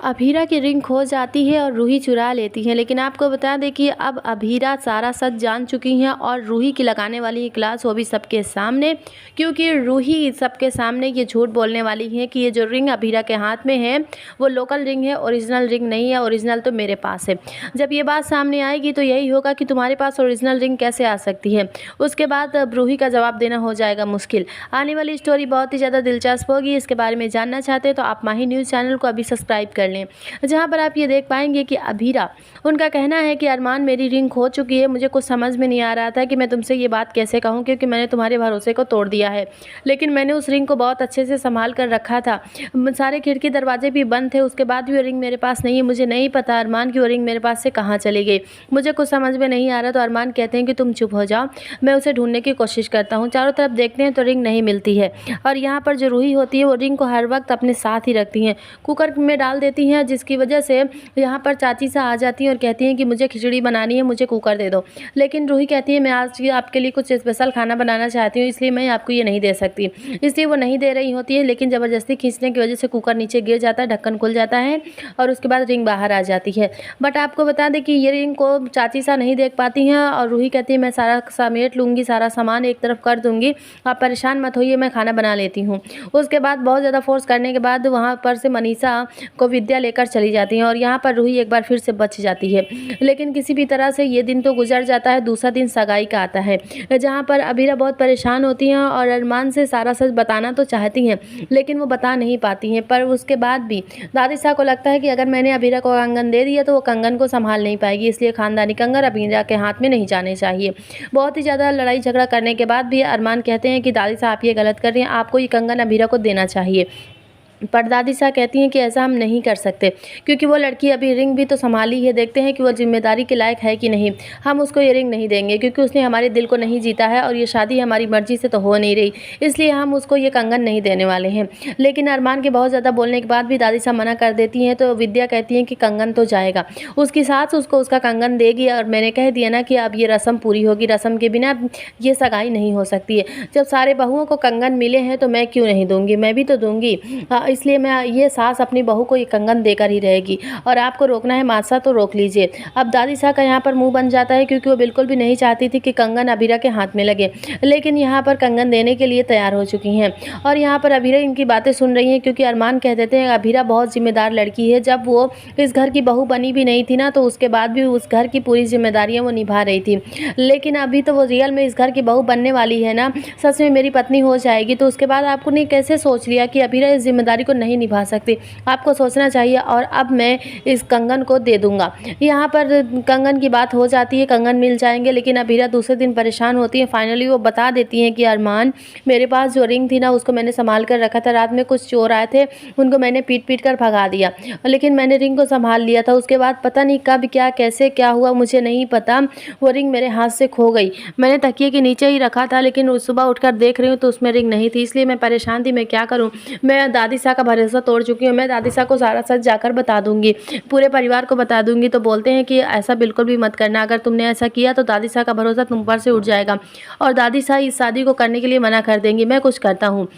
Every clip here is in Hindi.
अभीरा की रिंग खो जाती है और रूही चुरा लेती है। लेकिन आपको बता दें कि अब अभीरा सारा सच जान चुकी हैं और रूही की लगाने वाली है क्लास, वो भी सबके सामने। क्योंकि रूही सबके सामने ये झूठ बोलने वाली है कि ये जो रिंग अभीरा के हाथ में है वो लोकल रिंग है, ओरिजिनल रिंग नहीं है, ओरिजिनल तो मेरे पास है। जब ये बात सामने आएगी तो यही होगा कि तुम्हारे पास ओरिजिनल रिंग कैसे आ सकती है। उसके बाद अब रूही का जवाब देना हो जाएगा मुश्किल। आने वाली स्टोरी बहुत ही ज़्यादा दिलचस्प होगी। इसके बारे में जानना चाहते हैं तो आप माही न्यूज़ चैनल को अभी सब्सक्राइब कर लें, जहां पर आप ये देख पाएंगे कि अभीरा, उनका कहना है कि अरमान मेरी रिंग खो चुकी है, मुझे कुछ समझ में नहीं आ रहा था कि मैं तुमसे ये बात कैसे कहूँ, क्योंकि मैंने तुम्हारे भरोसे को तोड़ दिया है। लेकिन मैंने उस रिंग को बहुत अच्छे से संभाल कर रखा था, सारे खिड़की दरवाजे भी बंद थे, उसके बाद भी वो रिंग मेरे पास नहीं है। मुझे नहीं पता अरमान की वो रिंग मेरे पास से कहाँ चली गई, मुझे कुछ समझ में नहीं आ रहा। तो अरमान कहते हैं कि तुम चुप हो जाओ, मैं उसे ढूंढने की कोशिश करता हूँ। चारों तरफ देखते हैं तो रिंग नहीं मिलती है। और यहाँ पर जो रूही होती है वो रिंग को हर वक्त अपने साथ ही रखती हैं, कुकर में डाल देती हैं, जिसकी वजह से यहाँ पर चाची सा आ जाती हैं और कहती हैं कि मुझे खिचड़ी बनानी है, मुझे कुकर दे दो। लेकिन रूही कहती है मैं आज आपके लिए कुछ स्पेशल खाना बनाना चाहती हूँ, इसलिए मैं आपको ये नहीं दे सकती। इसलिए वो नहीं दे रही होती है, लेकिन ज़बरदस्ती खींचने की वजह से कुकर नीचे गिर जाता है, ढक्कन खुल जाता है और उसके बाद रिंग बाहर आ जाती है। बट आपको बता दें कि ये रिंग को चाची सा नहीं देख पाती हैं और रूही कहती है मैं सारा समेट लूँगी, सारा सामान एक तरफ कर दूँगी, आप परेशान मत होइए, मैं खाना बना लेती हूँ। उसके बाद बहुत ज़्यादा फोर्स करने के बाद वहाँ पर से मनीषा को विद्या लेकर चली जाती हैं और यहाँ पर रूही एक बार फिर से बच जाती है। लेकिन किसी भी तरह से ये दिन तो गुजर जाता है। दूसरा दिन सगाई का आता है, जहाँ पर अभीरा बहुत परेशान होती हैं और अरमान से सारा सच बताना तो चाहती हैं, लेकिन वो बता नहीं पाती हैं। पर उसके बाद भी दादी साहब को लगता है कि अगर मैंने अभीरा को कंगन दे दिया तो वो कंगन को संभाल नहीं पाएगी, इसलिए खानदानी कंगन अभीरा के हाथ में नहीं जाने चाहिए। बहुत ही ज़्यादा लड़ाई झगड़ा करने के बाद भी अरमान कहते हैं कि दादी साहब आप ये गलत कर रही हैं, आपको ये कंगन अभीरा को देना चाहिए। पर दादी साहब कहती हैं कि ऐसा हम नहीं कर सकते, क्योंकि वो लड़की अभी रिंग भी तो संभाली है, देखते हैं कि वो जिम्मेदारी के लायक है कि नहीं। हम उसको ये रिंग नहीं देंगे, क्योंकि उसने हमारे दिल को नहीं जीता है और ये शादी हमारी मर्जी से तो हो नहीं रही, इसलिए हम उसको ये कंगन नहीं देने वाले हैं। लेकिन अरमान के बहुत ज़्यादा बोलने के बाद भी दादी साहब मना कर देती हैं। तो विद्या कहती हैं कि कंगन तो जाएगा, उसकी सास उसको उसका कंगन देगी और मैंने कह दिया ना कि अब ये रस्म पूरी होगी, रस्म के बिना ये सगाई नहीं हो सकती है। जब सारे बहुओं को कंगन मिले हैं तो मैं क्यों नहीं दूंगी, मैं भी तो दूंगी। इसलिए मैं ये सास अपनी बहू को ये कंगन देकर ही रहेगी और आपको रोकना है मासा तो रोक लीजिए। अब दादी साहब का यहाँ पर मुंह बन जाता है, क्योंकि वो बिल्कुल भी नहीं चाहती थी कि कंगन अभीरा के हाथ में लगे, लेकिन यहाँ पर कंगन देने के लिए तैयार हो चुकी हैं। और यहाँ पर अभीरा इनकी बातें सुन रही हैं, क्योंकि अरमान कह देते हैं अभीरा बहुत जिम्मेदार लड़की है, जब वो इस घर की बहू बनी भी नहीं थी ना, तो उसके बाद भी उस घर की पूरी जिम्मेदारियाँ वो निभा रही थी। लेकिन अभी तो वो रियल में इस घर की बहू बनने वाली है ना, सच में मेरी पत्नी हो जाएगी, तो उसके बाद आपको नहीं कैसे सोच लिया कि अभीरा इस जिम्मेदारी को नहीं निभा सकती। आपको सोचना चाहिए और अब मैं इस कंगन को दे दूंगा। यहाँ पर कंगन की बात हो जाती है, कंगन मिल जाएंगे, लेकिन अभीरा दूसरे दिन परेशान होती है। फाइनली वो बता देती हैं कि अरमान मेरे पास जो रिंग थी ना उसको मैंने संभाल कर रखा था, रात में कुछ चोर आए थे, उनको मैंने पीट पीट कर भगा दिया, लेकिन मैंने रिंग को संभाल लिया था। उसके बाद पता नहीं कब क्या कैसे क्या हुआ मुझे नहीं पता, वो रिंग मेरे हाथ से खो गई। मैंने तकिए के नीचे ही रखा था, लेकिन सुबह उठकर देख रही हूँ तो उसमें रिंग नहीं थी, इसलिए मैं परेशान थी, मैं क्या करूँ। मैं दादी साहब का भरोसा तोड़ चुकी हूँ, मैं दादी साहब को सारा सच जाकर बता दूंगी, पूरे परिवार को बता दूंगी। तो बोलते हैं कि ऐसा बिल्कुल भी मत करना, अगर तुमने ऐसा किया तो दादी साहब का भरोसा तुम पर से उठ जाएगा और दादी साहब इस शादी को करने के लिए मना कर देंगी। मैं कुछ करता हूँ।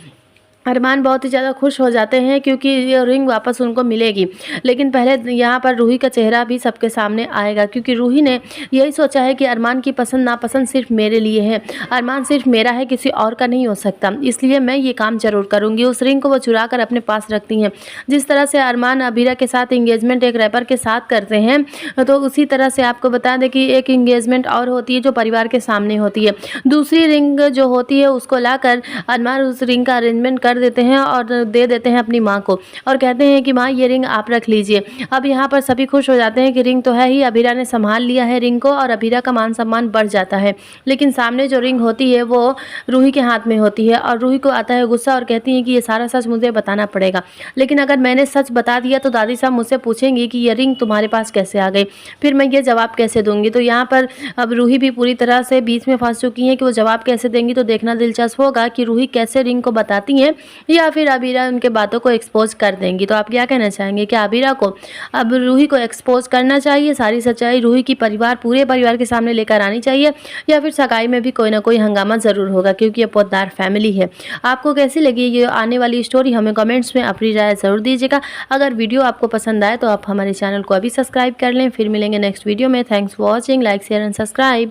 अरमान बहुत ही ज़्यादा खुश हो जाते हैं, क्योंकि ये रिंग वापस उनको मिलेगी। लेकिन पहले यहाँ पर रूही का चेहरा भी सबके सामने आएगा, क्योंकि रूही ने यही सोचा है कि अरमान की पसंद नापसंद सिर्फ मेरे लिए है, अरमान सिर्फ मेरा है, किसी और का नहीं हो सकता, इसलिए मैं ये काम जरूर करूँगी। उस रिंग को वो चुरा कर अपने पास रखती हैं। जिस तरह से अरमान अभीरा के साथ इंगेजमेंट एक रैपर के साथ करते हैं, तो उसी तरह से आपको बता दें कि एक इंगेजमेंट और होती है जो परिवार के सामने होती है। दूसरी रिंग जो होती है उसको लाकर अरमान उस रिंग का अरेंजमेंट कर देते हैं और दे देते हैं अपनी माँ को और कहते हैं कि माँ ये रिंग आप रख लीजिए। अब यहाँ पर सभी खुश हो जाते हैं कि रिंग तो है ही, अभीरा ने संभाल लिया है रिंग को और अभीरा का मान सम्मान बढ़ जाता है। लेकिन सामने जो रिंग होती है वो रूही के हाथ में होती है और रूही को आता है गुस्सा और कहती है कि ये सारा सच मुझे बताना पड़ेगा, लेकिन अगर मैंने सच बता दिया तो दादी साहब मुझसे पूछेंगी कि ये रिंग तुम्हारे पास कैसे आ गई, फिर मैं ये जवाब कैसे दूंगी। तो यहाँ पर अब रूही भी पूरी तरह से बीच में फंस चुकी है कि वो जवाब कैसे देंगी। तो देखना दिलचस्प होगा कि रूही कैसे रिंग को बताती हैं या फिर अबीरा उनके बातों को एक्सपोज कर देंगी। तो आप क्या कहना चाहेंगे, क्या अबीरा को अब रूही को एक्सपोज करना चाहिए, सारी सच्चाई रूही की पूरे परिवार के सामने लेकर आनी चाहिए, या फिर सगाई में भी कोई ना कोई हंगामा ज़रूर होगा क्योंकि ये पोतदार फैमिली है। आपको कैसी लगी ये आने वाली स्टोरी, हमें कमेंट्स में अपनी राय ज़रूर दीजिएगा। अगर वीडियो आपको पसंद आए तो आप हमारे चैनल को अभी सब्सक्राइब कर लें। फिर मिलेंगे नेक्स्ट वीडियो में। Thanks for watching, like share and subscribe.